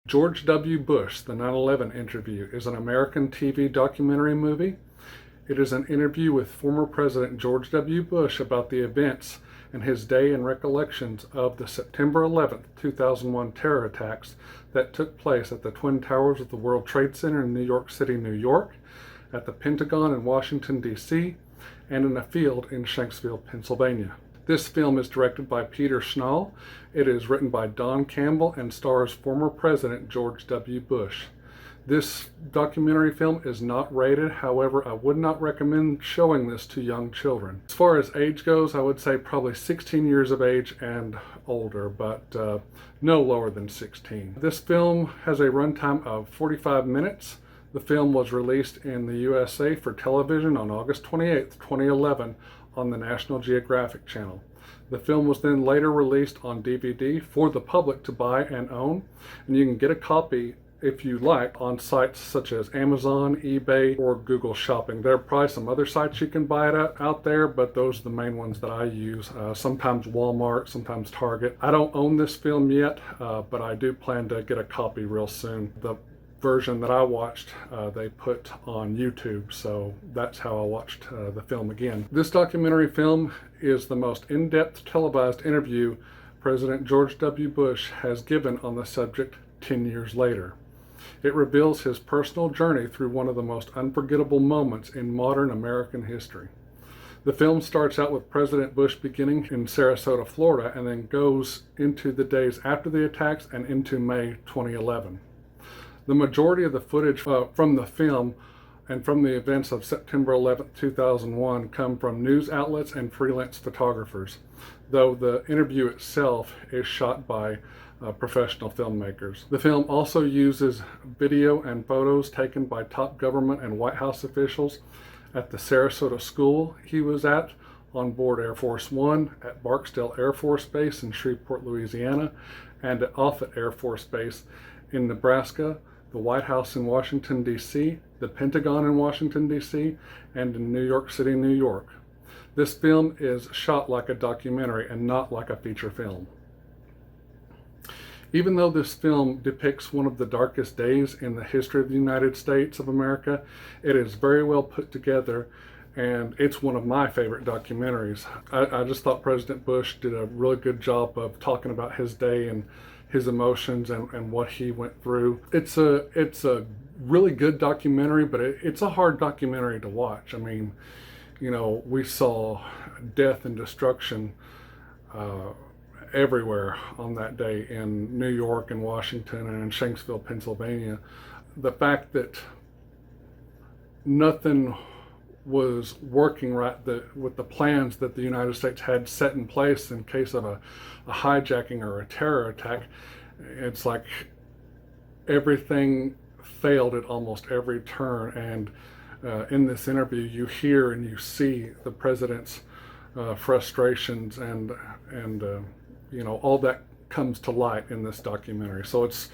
George W. Bush, the 9/11 Interview, is an American TV documentary movie. It is an interview with former President George W. Bush about the events and his day and recollections of the September 11th, 2001 terror attacks that took place at the Twin Towers of the World Trade Center in New York City, New York, at the Pentagon in Washington, D.C., and in a field in Shanksville, Pennsylvania. This film is directed by Peter Schnall. It is written by Don Campbell and stars former President George W. Bush. This documentary film is not rated. However, I would not recommend showing this to young children. As far as age goes, I would say probably 16 years of age and older, but no lower than 16. This film has a runtime of 45 minutes. The film was released in the USA for television on August 28, 2011 on the National Geographic Channel. The film was then later released on DVD for the public to buy and own, and you can get a copy if you like on sites such as Amazon, eBay, or Google Shopping. There are probably some other sites you can buy it at out there, but those are the main ones that I use. Sometimes Walmart, sometimes Target. I don't own this film yet, but I do plan to get a copy real soon. The version that I watched, they put on YouTube, so that's how I watched the film again. This documentary film is the most in-depth televised interview President George W. Bush has given on the subject 10 years later. It reveals his personal journey through one of the most unforgettable moments in modern American history. The film starts out with President Bush beginning in Sarasota, Florida, and then goes into the days after the attacks and into May 2011. The majority of the footage from the film and from the events of September 11, 2001 come from news outlets and freelance photographers, though the interview itself is shot by professional filmmakers. The film also uses video and photos taken by top government and White House officials at the Sarasota school he was at, on board Air Force One, at Barksdale Air Force Base in Shreveport, Louisiana, and at Offutt Air Force Base in Nebraska, the White House in Washington, D.C., the Pentagon in Washington, D.C., and in New York City, New York. This film is shot like a documentary and not like a feature film. Even though this film depicts one of the darkest days in the history of the United States of America, it is very well put together, and it's one of my favorite documentaries. I just thought President Bush did a really good job of talking about his day and his emotions and what he went through. It's a really good documentary, but it's a hard documentary to watch. I mean, you know, we saw death and destruction everywhere on that day in New York and Washington and in Shanksville, Pennsylvania. The fact that nothing was working right with the plans that the United States had set in place in case of a hijacking or a terror attack, it's like everything failed at almost every turn. And in this interview, you hear and you see the president's frustrations and you know, all that comes to light in this documentary. So it's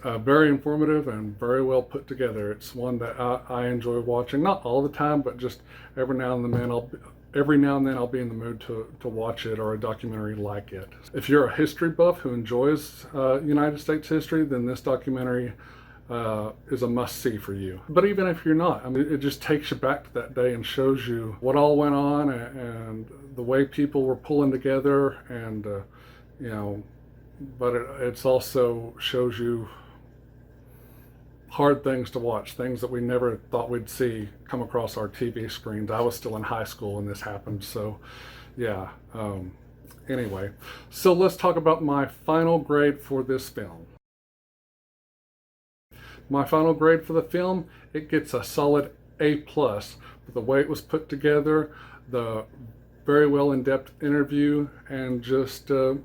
very informative and very well put together. It's one that I enjoy watching, not all the time, but just every now and then I'll be in the mood to watch it, or a documentary like it. If you're a history buff who enjoys United States history, then this documentary is a must-see for you. But even if you're not, I mean, it just takes you back to that day and shows you what all went on and the way people were pulling together, and you know, but it's also shows you hard things to watch, things that we never thought we'd see come across our TV screens. I was still in high school when this happened, so yeah. Anyway, so let's talk about my final grade for this film. My final grade for the film, it gets a solid A+. For the way it was put together, the very well in-depth interview, and just the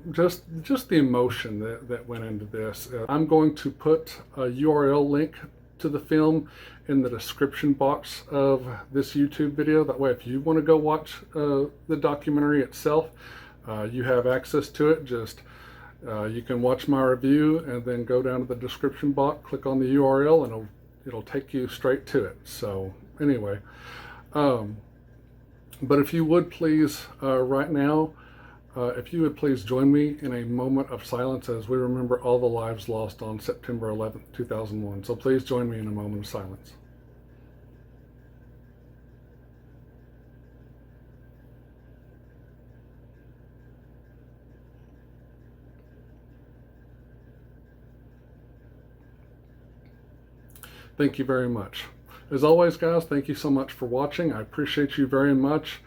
emotion that went into this. I'm going to put a URL link to the film in the description box of this YouTube video. That way, if you want to go watch the documentary itself, you have access to it. Just you can watch my review and then go down to the description box, click on the URL, and it'll take you straight to it. So anyway, but if you would please, right now, if you would please join me in a moment of silence as we remember all the lives lost on September 11th, 2001. So please join me in a moment of silence. Thank you very much. As always, guys, thank you so much for watching. I appreciate you very much.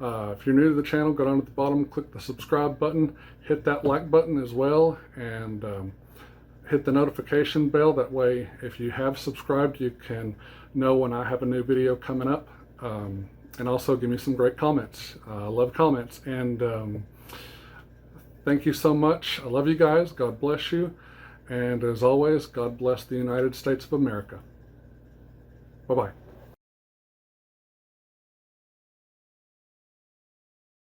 If you're new to the channel, go down to the bottom, click the subscribe button, hit that like button as well, and hit the notification bell. That way, if you have subscribed, you can know when I have a new video coming up. And also give me some great comments. I love comments. And thank you so much. I love you guys. God bless you. And as always, God bless the United States of America. Bye-bye.